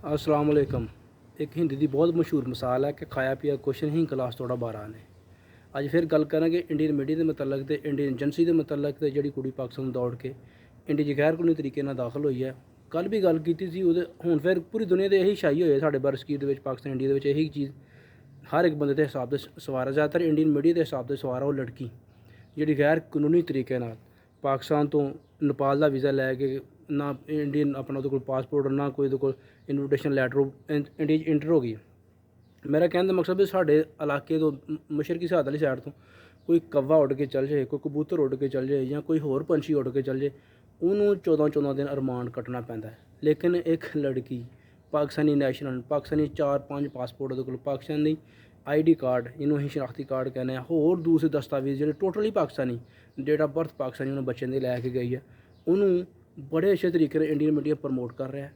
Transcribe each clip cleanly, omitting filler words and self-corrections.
अस्सलाम वालेकुम। एक हिंदी की बहुत मशहूर मिसाल है कि खाया पिया कुछ नहीं क्लास थोड़ा 12 ने। अज फिर गल करांगे इंडियन मीडिया के मतलब तो इंडियन एजेंसी के मतलब तो जी कुड़ी पाकिस्तान दौड़ के इंडिया च गैर कानूनी तरीके दाखिल हुई है। कल भी गल की हूँ फिर पूरी दुनिया के यही शाई हुए साढ़े बरसकीर पाकिस्तान इंडिया के यही चीज़ हर एक बंदे के हिसाब से सवार ज़्यादातर इंडियन मीडिया के हिसाब से सवार वो लड़की जी गैर कानूनी तरीके पाकिस्तान तो नेपाल का वीज़ा लैके ना इंडियन अपना वो पासपोर्ट ना कोई इनविटेशन लैटर इंडिया इंटर हो गई। मेरा कहने का मकसद भी साढ़े इलाके तो मशरकी सरहद वाली साइड तो कोई कव्वा उड़ के चल जाए, कोई कबूतर उड़ के चल जाए या कोई होर पंछी उड़ के चल जाए, उन्होंने 14-14 दिन रिमांड कटना पैंदा है। लेकिन एक लड़की पाकिस्तानी नैशनल पाकिस्तानी 4-5 पासपोर्ट वो पाकिस्तानी ID कार्ड इन्होंने ही शनाख्ती कार्ड कहने होर दूसरे दस्तावेज़ जो totally Pakistani date of birth Pakistani उन्होंने बच्चे ने लैके गई है, उन्होंने बड़े अच्छे तरीके इंडियन मीडिया प्रमोट कर रहा है।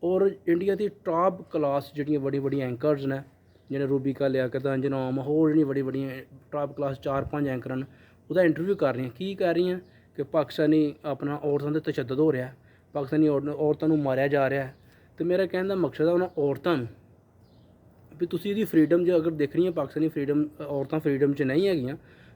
और इंडिया की टॉप क्लास जी बड़ी बड़ी एंकर्स ने जिन्हें रूबिका लियाकत अंजनाम होर जी बड़ी बड़ी टॉप क्लास 4-5 एंकर हैं वह इंटरव्यू कर रही हैं। की कह रही हैं कि पाकिस्तानी अपना औरतों से तशद्दद हो रहा है, पाकिस्तानी औरतों को मारिया जा रहा है। तो मेरा कहने का मकसद है उन्होंने औरतों भी तुसी इहदी फ्रीडम जो अगर देखनी है पाकिस्तानी फ्रीडम औरतां फ्रीडम च नहीं हैगियां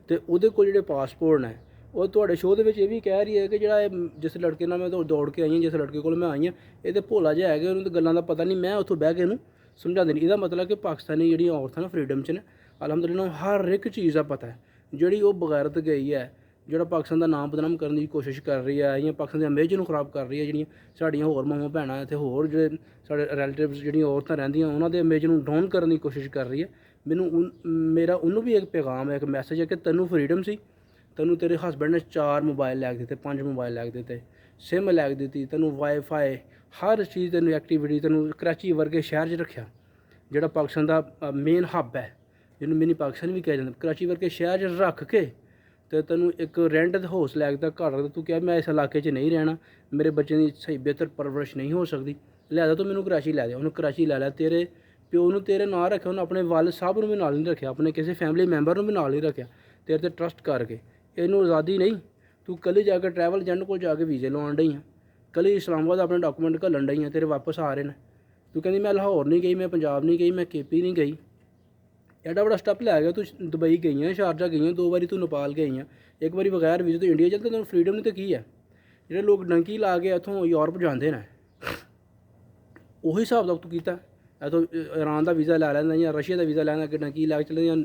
तो उहदे कोल जिहड़े पासपोर्ट ने वो तुहाडे शो दे विच ये भी कह रही है कि जिहड़ा जिस लड़के नाल मैं दौड़ के आई हाँ जिस लड़के कोल मैं आई हाँ ये तो भोला जिहा है कि उन्होंने गल्लां दा पता नहीं, मैं उत्थों बह के इहनूं समझांदी नहीं। इहदा मतलब कि पाकिस्तानी जिहड़ियां औरतां फ्रीडम च ने अलहमदुलिल्लाह हर एक चीज़ का पता है। जिहड़ी वो बगैरत गई है जो पाकिस्तान का नाम बदनाम करने की कोशिश कर रही है या पाकिस्तान की इमेज को खराब कर रही है, जी साड़ियाँ होर मावां भैणां ते होर जो साढ़े रिलेटिव्स जी औरतां रहिंदियां उन्होंने इमेज को डाउन करने की कोशिश कर रही है। मैनू मेरा उन्होंने भी एक पैगाम है, एक मैसेज है कि तेनू फ्रीडम सी, तेनू तेरे हसबैंड ने 4 मोबाइल लैके दिते, 5 मोबाइल लैके दिते, सिम लैके दी, तेनू वाईफाई हर चीज़ तेनू एक्टिविटी तेनू कराची वर्गे शहर च रखा जोड़ा पाकिस्तान का मेन हब है जिन्होंने मिनी पाकिस्तान भी कहा जाता, कराची वर्गे शहर च रख के तो तेनू एक रेंट हाउस लैके दिता घर तू क्या मैं इस इलाके च नहीं रहना, मेरे बच्चे की सही बेहतर परवरिश नहीं हो सकती, लिहाजा तो मैनू कराची लै दे। उन्हें कराची लै लिया, तेरे प्यो नू तेरे नाल रखे, उन्हें अपने वालिद साहब भी नाल नहीं रखा, अपने किसी फैमिली मैंबर भी नाल नहीं रखा, तेरे ते ट्रस्ट करके इनू आज़ादी नहीं। तू कल ही जाकर ट्रैवल एजेंट को जाके वीज़े लवान डई हैं, कल ही इस्लामाबाद अपने डॉकूमेंट घलन डई हैं, तेरे वापस आ रहे हैं। तू कहती मैं लाहौर नहीं गई, मैं पंजाब नहीं गई, मैं KP नहीं गई, एडा बड़ा स्टैप लै गया। तू दुबई गई हैं, शारजा गई हैं, 2 बारी तू नेपाल गई हैं, एक बारी बगैर वीज़े तो इंडिया चलते, तेन फ्रीडम नहीं तो की है। जो लोग डंकी ला के इतों यूरोप जाते हैं उही हिसाब तक तू किया इतों ईरान का वीज़ा लै लैंदा या रशिया का वीज़ा लैंदा कि डंकी लैके चले या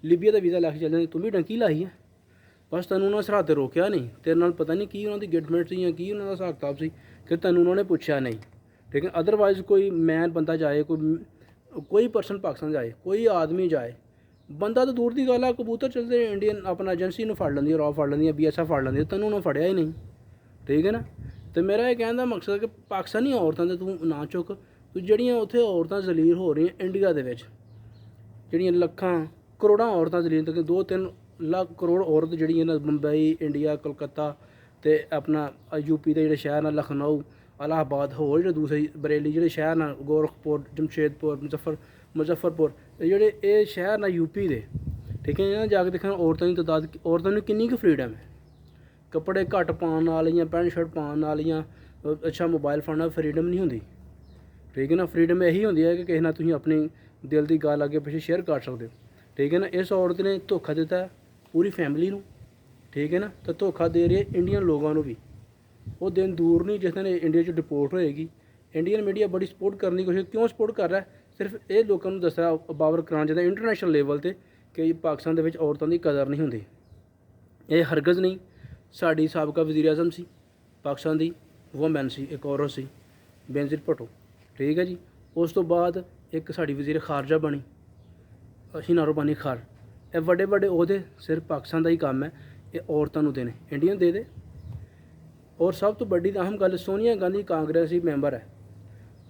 लीबिया का वीज़ा लैके चले, तू भी डंकी लाई है। बस तेन उन्होंने सरहद रोकया नहीं, तेरे नाल पता नहीं की उन्होंने गिटमेंट सी या की उन्होंने हिसाब किताब से कि तेन उन्होंने पूछा नहीं। ठीक है, अदरवाइज़ कोई मैन बंदा जाए, कोई पर्सन पाकिस्तान जाए, कोई आदमी जाए, बंदा तो दूर की गल है, कबूतर चलते इंडियन अपना एजेंसी में फड़ लेंदी, रॉ फड़ लेंदी, BSF फड़ लेंदी, तेन उन्होंने फड़िया ही नहीं। ठीक है ना। तो मेरा ये कहने का मकसद है कि पाकिस्तानी औरतों से तू ना चुक, तू जड़ियाँ उत्थे औरतां जलील हो रही इंडिया के जड़ियाँ लखां करोड़ां औरतां जलील, तक 2-3 लाख करोड़ औरत जी मुंबई इंडिया कलकत्ता तो अपना UP के जोड़े शहर न लखनऊ इलाहाबाद होर जो दूसरे बरेली जो शहर न गोरखपुर जमशेदपुर मुजफ्फरपुर जोड़े ये शहर न UP के। ठीक है ना, जाके देखना औरतों की तादाद औरतों की कितनी फ्रीडम है, कपड़े घट पाने वालियां पैंट शर्ट पाने वालियां अच्छा मोबाइल फोन फ्रीडम नहीं होंगी। ठीक है ना, फ्रीडम यही होंगी है कि किसी ना तुम अपनी दिल की गल अगे पिछे शेयर कर सकते हो। ठीक है ना, इस औरत ने धोखा दिता है पूरी फैमिली को। ठीक है ना, तो धोखा दे रही है इंडियन लोगों को भी। वो दिन दूर नहीं जिस दिन इंडिया च डिपोर्ट होएगी। इंडियन मीडिया बड़ी सपोर्ट करने की कोशिश क्यों सपोर्ट कर रहा है, सिर्फ ये लोगों को दसा बावर कराना चाहता इंटरनेशनल लेवल पर कि पाकिस्तान के औरतों की कदर नहीं होंगी। ये हरगज़ नहीं। साड़ी साबका वज़ीर आज़म सी पाकिस्तान की वोमैन सी, एक औरत सी बेनज़ीर भुट्टो। ठीक है जी, उस तो बाद एक साड़ी वज़ीर खारजा बनी हिना रब्बानी खान। ये बड़े बड़े ओहदे सिर्फ पाकिस्तान का ही काम है, ये औरतों को देने, इंडियन दे दे। और सब तो बड़ी अहम गल सोनिया गांधी कांग्रेसी मैंबर है,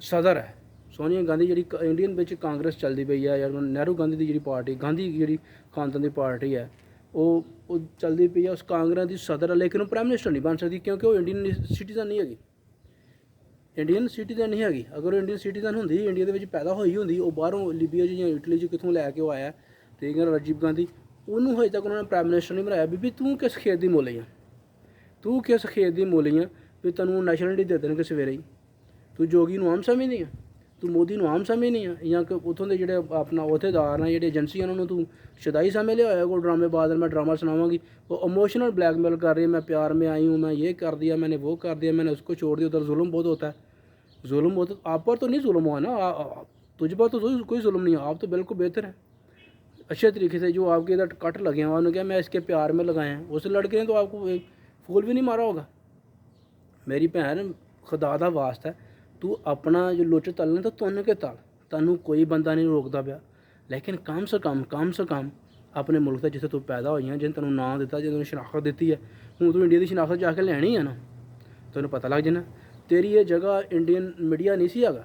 सदर है। सोनिया गांधी जी इंडियन में कांग्रेस चलती पई है, या नेहरू गांधी की जी पार्टी गांधी जी खानदान की पार्टी है वो चलती पई है, उस कांग्रेस की सदर है, लेकिन वो प्राइम मिनिस्टर नहीं बन सकती क्योंकि वो इंडियन सिटीजन नहीं हैगी। इंडियन सिटीजन नहीं हैगी। अगर इंडियन सिटीजन होंगी इंडिया के पैदा हुई होंगी, वो बाहरों लीबिया या इटली कितों लैके वो आया। ठीक है, राजीव गांधी उन्होंने अजे तक उन्होंने प्राइम मिनिस्टर नहीं बनाया। बीबी तू किस खेत की मुली है, तू किस खेत की मुली है भी तेनों नैशनलिटी दे देने सवेरे ही, तू जोगी आम समझदी है। ਤੂੰ ਮੋਦੀ ਨੂੰ ਆਮ ਸਮਝਣੀ ਆ, ਜਾਂ ਕਿ ਉੱਥੋਂ ਦੇ ਜਿਹੜੇ ਆਪਣਾ ਅਹੁਦੇਦਾਰ ਨੇ, ਜਿਹੜੇ ਏਜੰਸੀਆਂ ਉਹਨਾਂ ਨੂੰ ਤੂੰ ਸ਼ੁਦਾਈ ਸਮਝ ਲਿਆ ਹੋਇਆ ਕੋਈ ਡਰਾਮੇਬਾਜ਼ ਮੈਂ ਡਰਾਮਾ ਸੁਣਾਵਾਂਗੀ। वो इमोशनल ब्लैकमेल कर रही है, मैं प्यार में आई हूँ, मैं ये कर दिया, मैंने वो कर दिया, मैंने उसको छोड़ दिया। उधर जुल्म बहुत होता है, जुल्म होता आप पर तो नहीं जुल्म हुआ ना, तुझ पर तो कोई जुल्म नहीं है, आप तो बिल्कुल बेहतर हैं अच्छे तरीके से। जो आपके इधर कट लगे हैं उन्होंने क्या मैं इसके प्यार में लगाए हैं, उस लड़के ने तो आपको एक फूल भी नहीं मारा होगा। मेरी भैन खुदा दा वास्ता तू अपना जो लुच तलना तो तुन के तल, तैनू कोई बंदा नहीं रोकता पाया, लेकिन कम से कम अपने मुल्क से जिथे तू पैदा होई है, जिन तेन नां दिता, जिन तेन शनाखत दी है, हूँ तू इंडिया की शनाखत जाके लैनी है ना, तेन पता लग जाना तेरी ये जगह इंडियन मीडिया नहीं सी हैगा,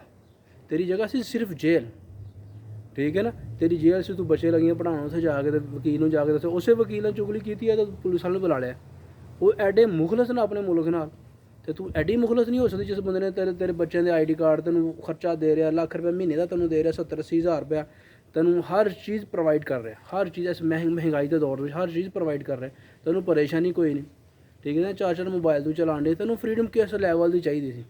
तेरी जगह सी सिर्फ जेल। ठीक है ना, तेरी जेल से तू बच्चे लगियां पढ़ाना, उत्थे जाके तो वकील जाके दस, उस वकील ने चुगली की है तो पुलिस वाले बुला लिया। वो एडे मुखलस ने अपने मुल्क नाल, तो तू एडी मुखलस नहीं हो सकती जिस बंदे ने तेरे बच्चों के ID कार्ड तेन खर्चा दे रहा, लाख रुपये महीने का तेन दे रहा, 70-80 हज़ार रुपया तेन हर चीज़ प्रोवाइड कर रहा, हर चीज़ इस महंगाई के दौर में हर चीज़ प्रोवाइड कर रहा, तेन परेशानी कोई नहीं। ठीक है ना, 4 मोबाइल तू चलान दे, तेन फ्रीडम किस लैवल की चाहिए थी।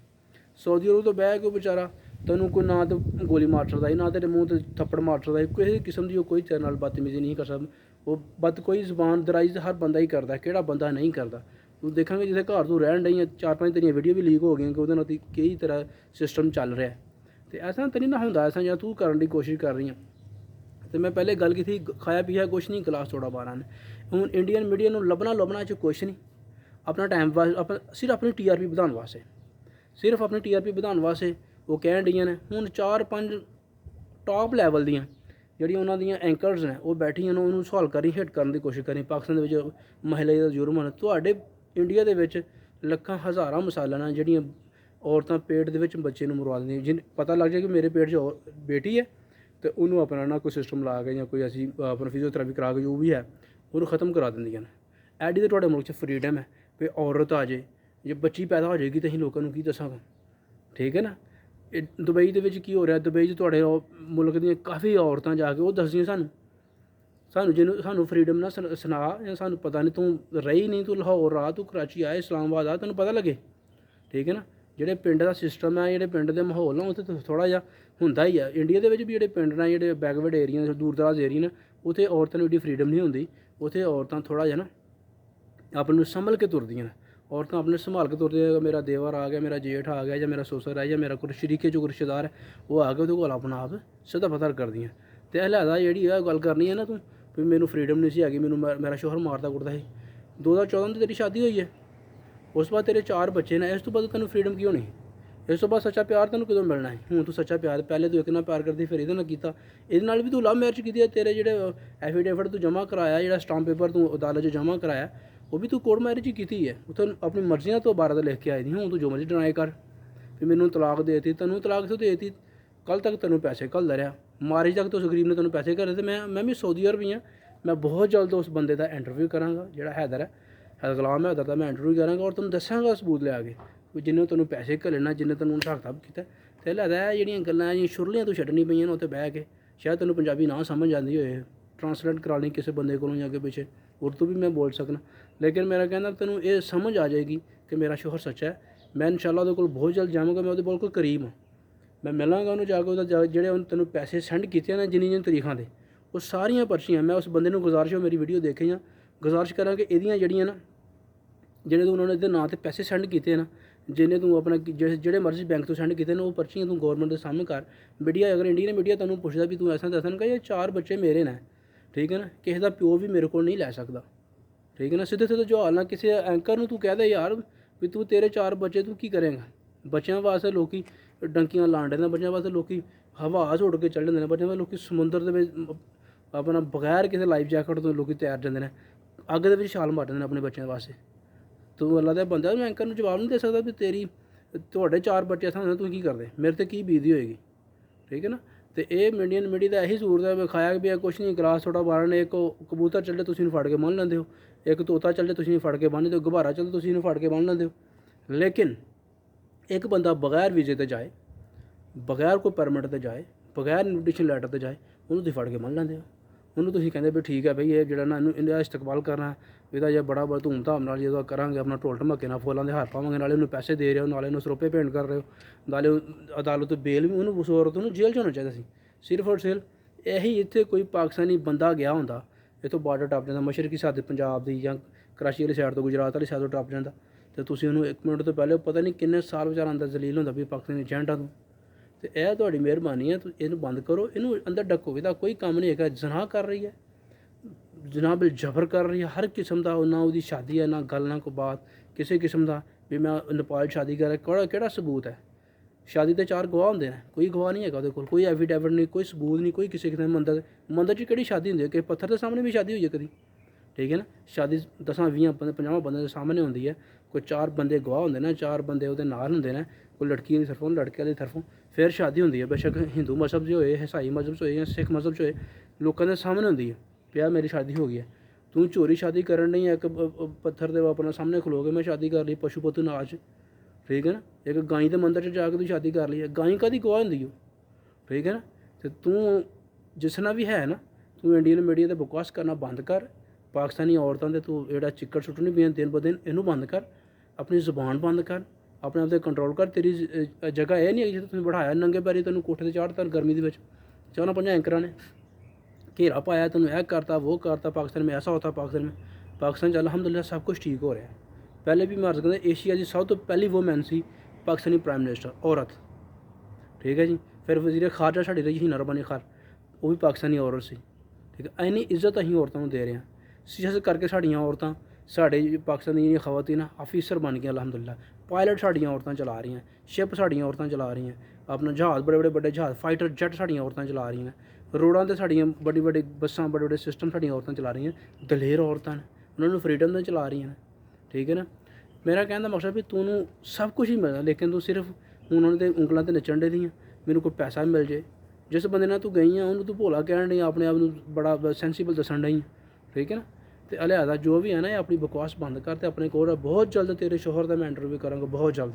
सऊदी अरब तो बह के बेचारा तेन कोई ना तो गोली मार सकता ही, ना तेरे मूँह से थप्पड़ मार सकता है, किसी किस्म की कोई तेरे नाल बदतमीजी नहीं कर सकता। वो बद कोई जबान दराज हर बंदा ही करता, किहड़ा बंदा नहीं करता। तू देखा जिसे घर तू रहन डई 4-5 तेरिया वीडियो भी लीक हो गई कि वो कई तरह सिस्टम चल रहा है, तो ऐसा तो नहीं ना होंगे ऐसा जो तू करने की कोशिश कर रही है। तो मैं पहले गल की थी खाया पिया कुछ नहीं, क्लास 12 ने हूँ इंडियन मीडिया में लभना च कुछ नहीं, अपना टाइम सिर्फ अपनी TRP बढ़ाने वास्ते, सिर्फ अपनी TRP बढ़ाने वास्ते वो कह डी ने। हूँ 4-5 टॉप लैवल दियाँ ਜਿਹੜੀਆਂ ਉਹਨਾਂ ਦੀਆਂ ਐਂਕਰਸ ਨੇ ਉਹ ਬੈਠੀਆਂ ਨੇ, ਉਹਨੂੰ ਸਵਾਲ ਕਰੀ ਹਿੱਟ ਕਰਨ ਦੀ ਕੋਸ਼ਿਸ਼ ਕਰੀ। ਪਾਕਿਸਤਾਨ ਦੇ ਵਿੱਚ ਮਹਿਲਾ ਦਾ ਜੁਰਮ ਹਨ, ਤੁਹਾਡੇ ਇੰਡੀਆ ਦੇ ਵਿੱਚ ਲੱਖਾਂ ਹਜ਼ਾਰਾਂ ਮਿਸਾਲਾਂ ਨੇ ਜਿਹੜੀਆਂ ਔਰਤਾਂ ਪੇਟ ਦੇ ਵਿੱਚ ਬੱਚੇ ਨੂੰ ਮਰਵਾ ਦਿੰਦੀਆਂ। ਜਿਨ ਪਤਾ ਲੱਗ ਜਾਏ ਕਿ ਮੇਰੇ ਪੇਟ 'ਚ ਬੇਟੀ ਹੈ ਤੇ ਉਹਨੂੰ ਆਪਣਾ ਨਾ ਕੋਈ ਸਿਸਟਮ ਲਾ ਕੇ ਜਾਂ ਕੋਈ ਅਸੀਂ ਆਪਣਾ ਫਿਜ਼ੀਓਥੈਰੇਪੀ ਕਰਾ ਕੇ ਜੋ ਵੀ ਹੈ ਉਹਨੂੰ ख़त्म ਕਰਾ ਦਿੰਦੀਆਂ ਨੇ। ਐਡੀ ਤਾਂ ਤੁਹਾਡੇ ਮੁਲਕ 'ਚ ਫਰੀडम ਹੈ ਵੀ ਔਰਤ ਆ ਜੇ, ਜੇ ਬੱਚੀ ਪੈਦਾ ਹੋ ਜਾਏਗੀ ਤਾਂ ਅਸੀਂ ਲੋਕਾਂ ਨੂੰ ਕੀ ਦੱਸਾਂਗੇ। ਠੀਕ ਹੈ ਨਾ, ਦੁਬਈ ਦੇ ਵਿੱਚ ਕੀ ਹੋ ਰਿਹਾ, ਦੁਬਈ 'ਚ ਤੁਹਾਡੇ ਮੁਲਕ ਦੀਆਂ ਕਾਫੀ ਔਰਤਾਂ ਜਾ ਕੇ ਉਹ ਦੱਸਦੀਆਂ ਸਾਨੂੰ ਜਿਹਨੂੰ ਸਾਨੂੰ ਫਰੀडम ਨਾ ਸੁਣਾ, ਜਾਂ ਸਾਨੂੰ ਪਤਾ ਨਹੀਂ ਤੂੰ ਰਹੀ ਨਹੀਂ, ਤੂੰ ਲਾਹੌਰ ਆ, ਤੂੰ ਕਰਾਚੀ ਆ, ਇਸਲਾਮਾਬਾਦ ਆ, ਤੈਨੂੰ ਪਤਾ ਲੱਗੇ। ਠੀਕ ਹੈ ਨਾ, ਜਿਹੜੇ ਪਿੰਡ ਦਾ ਸਿਸਟਮ ਹੈ, ਜਿਹੜੇ ਪਿੰਡ ਦੇ ਮਾਹੌਲ ਨਾਲ ਉੱਥੇ ਥੋੜ੍ਹਾ ਜਿਹਾ ਹੁੰਦਾ ਹੀ ਆ। ਇੰਡੀਆ ਦੇ ਵਿੱਚ ਵੀ ਜਿਹੜੇ ਪਿੰਡ ਨੇ, ਜਿਹੜੇ ਬੈਕਵਰਡ ਏਰੀਆ, ਦੂਰ ਦਰਾਜ਼ ਏਰੀਆ ਨੇ, ਉੱਥੇ ਔਰਤਾਂ ਨੂੰ ਐਡੀ ਫਰੀडम ਨਹੀਂ ਹੁੰਦੀ। ਉੱਥੇ ਔਰਤਾਂ ਥੋੜ੍ਹਾ ਜਿਹਾ ਨਾ ਆਪਣੇ ਨੂੰ ਸੰਭਲ ਕੇ ਤੁਰਦੀਆਂ ਨੇ, औरतें अपने संभाल के तुरदे। मेरा देवर आ गया, मेरा जेठ आ गया, या मेरा ससुर है, या मेरा कोई शरीके जो रिश्तेदार है वो आ गए, वो अपना आप सीधा पता कर दियाँ। तो लिहाजा जी गल करनी है ना तू भी मैनू फ्रीडम नहीं सी हैगी, मैनू मेरा शोहर मारता कुटदा ही। 2014 में तेरी शादी हुई है, उस बाद तेरे 4 बच्चे ने, इस तो बाद तेन फ्रीडम क्यों नहीं? इस तो बाद सच्चा प्यार तेन कदों मिलना है? हूँ तू सच्चा प्यार पहले तू एक नाल प्यार करती, फिर ये किया, ये भी तू लव मैरिज की। तेरे जो एफिडेविट तू जमा कराया, जो स्टांप पेपर तू अदालत जमा कराया, वो भी तू कोर्ट मैरिज ही की है। उत्थे अपनी मर्जियां तो 12 लिख के आई थी। हूँ तू जो मर्जी डिनाई कर भी मैनू तलाक देती, तेनों तलाक तो देती, कल तक तेनों पैसे घलदा रहा, मार्च तक तो उस गरीब ने तेनों पैसे घले। तो मैं भी सऊदी अरब ही हाँ, मैं बहुत जल्द उस बंदे का इंटरव्यू कराँगा जो हैदर है, हैदर गुलाम हैदर का मैं इंटरव्यू कराँगा और तुम दसांगा सबूत लिया के जिन्हें तेनों पैसे घले ना, जिन्हें तेनों हिसाब किताब किया। तो लिहाजा ਜਿਹੜੀਆਂ ਗੱਲਾਂ ਜਿਹੜੀਆਂ ਸ਼ੁਰਲੀਆਂ ਤੂੰ ਛੱਡਣੀ ਪਈਆਂ ਨੇ ਉੱਥੇ ਬਹਿ ਕੇ, ਸ਼ਾਇਦ ਤੈਨੂੰ ਪੰਜਾਬੀ ਨਾ ਸਮਝ ਆਉਂਦੀ ਹੋਏ, ट्रांसलेट करा ली किसी बंदे को अगे पीछे, उर्दू भी मैं बोल सकना, लेकिन मेरा कहना तेनों ये समझ आ जाएगी कि मेरा शोहर सच्चा है। मैं इंशाअल्लाह उहदे कोल बहुत जल्द जावांगा, मैं उहदे बिल्कुल करीब हाँ, मैं मिलांगा उन्होंने जाके ਜਿਹੜੇ ਉਹਨੇ ਤੈਨੂੰ ਪੈਸੇ ਸੈਂਡ ਕੀਤੇ ਨੇ ਜਿੰਨੀ ਤਰੀਕਾਂ ਦੇ, ਉਹ ਸਾਰੀਆਂ ਪਰਚੀਆਂ ਮੈਂ ਉਸ ਬੰਦੇ ਨੂੰ ਗੁਜ਼ਾਰਿਸ਼ ਮੇਰੀ ਵੀਡੀਓ ਦੇਖੀ ਆ, ਗੁਜ਼ਾਰਿਸ਼ ਕਰਾਂ ਕਿ ਇਹਦੀਆਂ ਜਿਹੜੀਆਂ ਨਾ ਜਿਹੜੇ ਤੂੰ ਉਹਨਾਂ ਨੇ ਇਹਦੇ ਨਾਂ 'ਤੇ ਪੈਸੇ ਸੈਂਡ ਕੀਤੇ ਨਾ, ਜਿੰਨੇ ਤੂੰ ਆਪਣਾ ਜਿਹੜੇ ਮਰਜ਼ੀ ਬੈਂਕ ਤੋਂ ਸੈਂਡ ਕੀਤੇ ਨੇ, ਉਹ ਪਰਚੀਆਂ ਤੂੰ ਗੌਰਮੈਂਟ ਦੇ ਸਾਹਮਣੇ ਕਰ। ਮੀਡੀਆ ਅਗਰ ਇੰਡੀਅਨ ਮੀਡੀਆ ਤੈਨੂੰ ਪੁੱਛਦਾ ਵੀ ਤੂੰ ਐਸਾ ਦੱਸਣ ਕਿ ਇਹ 4 ਬੱਚੇ ਮੇਰੇ ਨੇ, ठीक है ना, किसी का प्यो भी मेरे को नहीं लै सकता। ठीक है ना, सीधे सीधे जो हाल ना किसी एंकर तू कह दे यार भी तू तेरे 4 बच्चे तू की करेंगा। बच्चों वास्ते लोग डंकियां लांडे ने, बच्चों वास्ते लोग हवा च उड़ के चढ़ जाते हैं, बच्चों वास्ते लोग समुंदर के अपना बगैर किसी लाइफ जैकेट तो लोग तैर जाते हैं, अग के छाल मार देंगे अपने बच्चों वास्ते। तू अल्लाह का बंदा, मैं एंकर जवाब नहीं दे सकता भी तेरी थोड़े 4 बच्चे थे तू की करते, मेरे तो की बीती होएगी। ठीक है ना, तो ये इंडियन मीडिया का यही सूरत है, खाया भी कुछ नहीं, क्लास 12 ने एक कबूतर चले तुम फड़ के बन लेंदे हो, एक तोता चले तुम फड़ के बन लेंदे हो, गुब्बारा चले तुम फड़ के बन लेंदे हो। लेकिन एक बंदा बगैर वीजे ते जाए, बगैर कोई परमिट ते जाए, बगैर इन्विटेशन लैटर ते जाए, उन्होंने फड़ के बन लेंदे हो। ਉਹਨੂੰ ਤੁਸੀਂ ਕਹਿੰਦੇ ਵੀ ਠੀਕ ਹੈ ਬਈ ਇਹ ਜਿਹੜਾ ਨਾ ਇਹਦਾ ਇਸਤਕਬਾਲ ਕਰਨਾ, ਇਹਦਾ ਜੇ ਬੜਾ ਧੂਮ-ਧਾਮ ਨਾਲ ਜਦੋਂ ਕਰਾਂਗੇ, ਆਪਣਾ ਢੋਲ ਢਮੱਕੇ ਨਾਲ ਫੁੱਲਾਂ ਦੇ ਹਾਰ ਪਾਵਾਂਗੇ, ਨਾਲੇ ਉਹਨੂੰ ਪੈਸੇ ਦੇ ਰਹੇ ਹੋ, ਨਾਲੇ ਉਹਨੂੰ ਸਰੋਪੇ ਭੇਂਟ ਕਰ ਰਹੇ ਹੋ, ਨਾਲੇ ਅਦਾਲਤ ਬੇਲ ਵੀ ਉਹਨੂੰ, ਉਸ ਔਰਤ ਨੂੰ ਜੇਲ੍ਹ 'ਚ ਹੋਣਾ ਚਾਹੀਦਾ ਸੀ ਸਿਰਫ ਔਰ ਸਿਰਫ। ਇਹੀ ਇੱਥੇ ਕੋਈ ਪਾਕਿਸਤਾਨੀ ਬੰਦਾ ਗਿਆ ਹੁੰਦਾ, ਇੱਥੋਂ ਬਾਰਡਰ ਟੱਪ ਜਾਂਦਾ, ਮਸ਼ਰਕੀ ਸਰਹੱਦ ਪੰਜਾਬ ਦੀ ਜਾਂ ਕਰਾਚੀ ਵਾਲੀ ਸਾਈਡ ਤੋਂ, ਗੁਜਰਾਤ ਵਾਲੀ ਸਾਈਡ ਤੋਂ ਟੱਪ ਜਾਂਦਾ, ਅਤੇ ਤੁਸੀਂ ਉਹਨੂੰ 1 ਮਿੰਟ ਤੋਂ ਪਹਿਲੇ ਪਤਾ ਨਹੀਂ ਕਿੰਨੇ ਸਾਲ ਵਿਚਾਰਾ ਅੰਦਰ ਜ਼ਲੀਲ ਹੁੰਦਾ ਵੀ ਪਾਕਿਸਤਾਨੀ ਏਜੰਟਾਂ ਤੋਂ। ਅਤੇ ਇਹ ਤੁਹਾਡੀ ਮਿਹਰਬਾਨੀ ਹੈ, ਤੁਸੀਂ ਇਹਨੂੰ ਬੰਦ ਕਰੋ, ਇਹਨੂੰ ਅੰਦਰ ਡੱਕੋ। ਇਹਦਾ ਕੋਈ ਕੰਮ ਨਹੀਂ ਹੈਗਾ, ਜ਼ਨਾਹ ਕਰ ਰਹੀ ਹੈ, ਜਨਾਬ ਜਬਰ ਕਰ ਰਹੀ ਹੈ ਹਰ ਕਿਸਮ ਦਾ, ਨਾ ਉਹਦੀ ਸ਼ਾਦੀ ਹੈ, ਨਾ ਗੱਲ, ਨਾ ਕੋਈ ਬਾਤ ਕਿਸੇ ਕਿਸਮ ਦਾ ਵੀ ਮੈਂ ਨੇਪਾਲ ਸ਼ਾਦੀ ਕਰ ਰਿਹਾ। ਕਿਹੜਾ ਸਬੂਤ ਹੈ? ਸ਼ਾਦੀ ਦੇ 4 ਗਵਾਹ ਹੁੰਦੇ ਨੇ, ਕੋਈ ਗਵਾਹ ਨਹੀਂ ਹੈਗਾ ਉਹਦੇ ਕੋਲ, ਕੋਈ ਐਫੀਡੇਵਿਟ ਨਹੀਂ, ਕੋਈ ਸਬੂਤ ਨਹੀਂ, ਕੋਈ ਕਿਸੇ ਮੰਦਰ 'ਚ ਕਿਹੜੀ ਸ਼ਾਦੀ ਹੁੰਦੀ ਹੈ? ਕਿ ਪੱਥਰ ਦੇ ਸਾਹਮਣੇ ਵੀ ਸ਼ਾਦੀ ਹੋਈ ਹੈ ਕਦੀ? ਠੀਕ ਹੈ ਨਾ, ਸ਼ਾਦੀ 10 20 ਬੰਦੇ 50 ਬੰਦੇ ਦੇ ਸਾਹਮਣੇ ਹੁੰਦੀ ਹੈ, ਕੋਈ 4 ਬੰਦੇ ਗਵਾਹ ਹੁੰਦੇ ਨੇ, 4 ਬੰਦੇ ਉਹਦੇ ਨਾਲ ਹੁੰਦੇ ਨੇ, ਕੋਈ ਲੜਕੀ ਦੀ ਤਰਫੋਂ, ਲੜਕੇ ਦੀ ਤਰਫੋਂ, ਫਿਰ ਸ਼ਾਦੀ ਹੁੰਦੀ ਹੈ। ਬੇਸ਼ੱਕ ਹਿੰਦੂ ਮਜ਼ਹਬ 'ਚ ਹੋਏ, ਈਸਾਈ ਮਜ਼ਹਬ 'ਚ ਹੋਏ ਜਾਂ ਸਿੱਖ ਮਜ਼ਹਬ 'ਚ ਹੋਏ, ਲੋਕਾਂ ਦੇ ਸਾਹਮਣੇ ਹੁੰਦੀ ਹੈ ਪਿਆ ਮੇਰੀ ਸ਼ਾਦੀ ਹੋ ਗਈ ਹੈ। ਤੂੰ ਚੋਰੀ ਸ਼ਾਦੀ ਕਰਨ ਨਹੀਂ, ਇੱਕ ਪੱਥਰ ਦੇ ਆਪਣਾ ਸਾਹਮਣੇ ਖਲੋ ਕੇ ਮੈਂ ਸ਼ਾਦੀ ਕਰ ਲਈ, ਪਸ਼ੂ ਪਤੂ ਨਾਚ, ਠੀਕ ਹੈ ਨਾ, ਇੱਕ ਗਾਈ ਦੇ ਮੰਦਰ 'ਚ ਜਾ ਕੇ ਤੂੰ ਸ਼ਾਦੀ ਕਰ ਲਈ ਹੈ, ਗਾਈ ਕਾਹਦੀ ਗਵਾਹ ਹੁੰਦੀ ਹੋ? ਠੀਕ ਹੈ ਨਾ। ਅਤੇ ਤੂੰ ਜਿਸ ਨਾਲ ਵੀ ਹੈ ਨਾ, ਤੂੰ ਇੰਡੀਅਨ ਮੀਡੀਆ 'ਤੇ ਬਕਵਾਸ ਕਰਨਾ ਬੰਦ ਕਰ, ਪਾਕਿਸਤਾਨੀ ਔਰਤਾਂ ਦੇ ਤੂੰ ਜਿਹੜਾ ਚਿੱਕੜ ਸੁੱਟਣੀ ਪਈਆਂ ਦਿਨ ਬ ਦਿਨ, ਇਹਨੂੰ ਬੰਦ ਕਰ, ਆਪਣੀ ਜ਼ੁਬਾਨ ਬੰਦ ਕਰ, ਆਪਣੇ ਆਪ 'ਤੇ ਕੰਟਰੋਲ ਕਰ। ਤੇਰੀ ਜਗ੍ਹਾ ਇਹ ਨਹੀਂ ਹੈ ਜਿੱਥੇ ਤੁਸੀਂ ਬਿਠਾਇਆ ਨੰਗੇ ਪੈਰੀ, ਤੈਨੂੰ ਕੋਠੇ 'ਤੇ ਚਾੜ੍ਹਤਾ ਗਰਮੀ ਦੇ ਵਿੱਚ, 4-5 ਐਂਕਰਾਂ ਨੇ घेरा पाया, तैनू यह करता वो करता, पाकिस्तान में ऐसा होता, पाकिस्तान च अलहमदुलिल्लाह सब कुछ ठीक हो रहा है। पहले भी मैं अर्ज करता एशिया की सब तो पहली वोमैन सी पाकिस्तानी प्राइम मिनिस्टर औरत, ठीक है जी। फिर वज़ीर खारजा साड़ी रही ही नरबानी खार, वो भी पाकिस्तानी औरत सी, ठीक है। इन्नी इज्जत असीं औरतों को दे रहे हैं, जिस करके साड़ियाँ औरतां, साढ़े पाकिस्तान दी खवातीन ऑफिसर बन गई अलहमदुलिल्लाह, पायलट साड़ियाँ औरतां चला रही हैं, शिप साड़ियाँ औरतां चला रही हैं, अपना जहाज़ बड़े बड़े जहाज़ फाइटर जट साड़ियाँ औरतां चला रही हैं, रोडां ते साड़ियाँ बड़ी बड़ी बसां बड़े बड़े सिस्टम साड़ियाँ औरतां चला रही हैं, दलेर औरतां ने, उन्होंने फ्रीडम दे चला रही हैं, ठीक है ना। मेरा कहने का मकसद भी तूनू सब कुछ ही मिलता, लेकिन तू सिर्फ उन्होंने तो उंगलों ते नचन दी, मैनू कोई पैसा मिल जाए, जिस बंदे नाल तू गई है उन्होंने तू भोला कहन डी, अपने आप में बड़ा सेंसीबल दसन डी, ठीक है ना। तो लिहाजा जो भी है ना, अपनी बकवास बंद कर, ते अपने कोल बहुत जल्द तेरे शोहर का मैं इंटरव्यू करांगा, बहुत जल्द,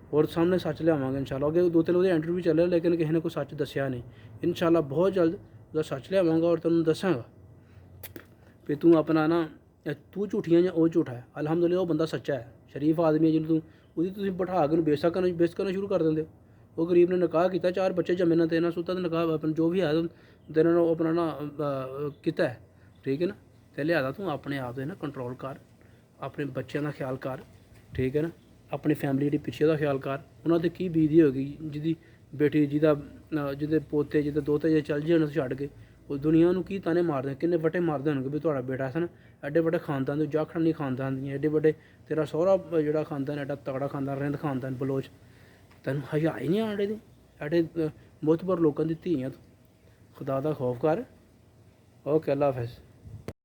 और सामने सच लियावांगे इंशाल्लाह। अगे 2-3 ਉਹਦੇ इंटरव्यू चले, लेकिन किसी ने कोई सच दसिया नहीं, इंशाल्लाह बहुत जल्द ਉਹਦਾ सच लियावांगा और तेन दसांगा भी तू अपना ना, तू झूठियां ਜਾਂ ਉਹ ਝੂਠਾ है। अलहमदुलिल्लाह वो बंदा सच्चा है, शरीफ आदमी है, ਜਿਹਨੂੰ ਤੁਸੀਂ ਬਿਠਾ ਕੇ बेइज्जत करना शुरू कर देंगे। वो गरीब ने निकाह किया, 4 बच्चे जमे ना, तेना सुता तो निकाह अपना जो भी है तेरे अपना ना किता है, ठीक है ना। तो लिहाजा तू अपने आप से ना कंट्रोल कर, अपने बच्चों का ख्याल कर, ठीक है ना, अपनी फैमिली की पिछे का ख्याल कर, उन्होंने की बीती होगी, जिदी बेटी जिदे पोते जिदे दोते जे चल जाए छड़ के, वो दुनिया को की ताने मारते, किन्ने वटे मारते होंगे भी तुहाड़ा बेटा है ना एडे बड़े खानदान, जाखड़ नहीं खानदान दी, एडे बड़े तेरा सौहरा जोड़ा खानदान एडा तगड़ा खानदान, रिंद खानदान बलोच, तेन हज़ा ही नहीं आड़े दी, एडे मुतबर लोगों की धी तू, खुदा का खौफ कर। ओके, अल्लाह हाफिज़।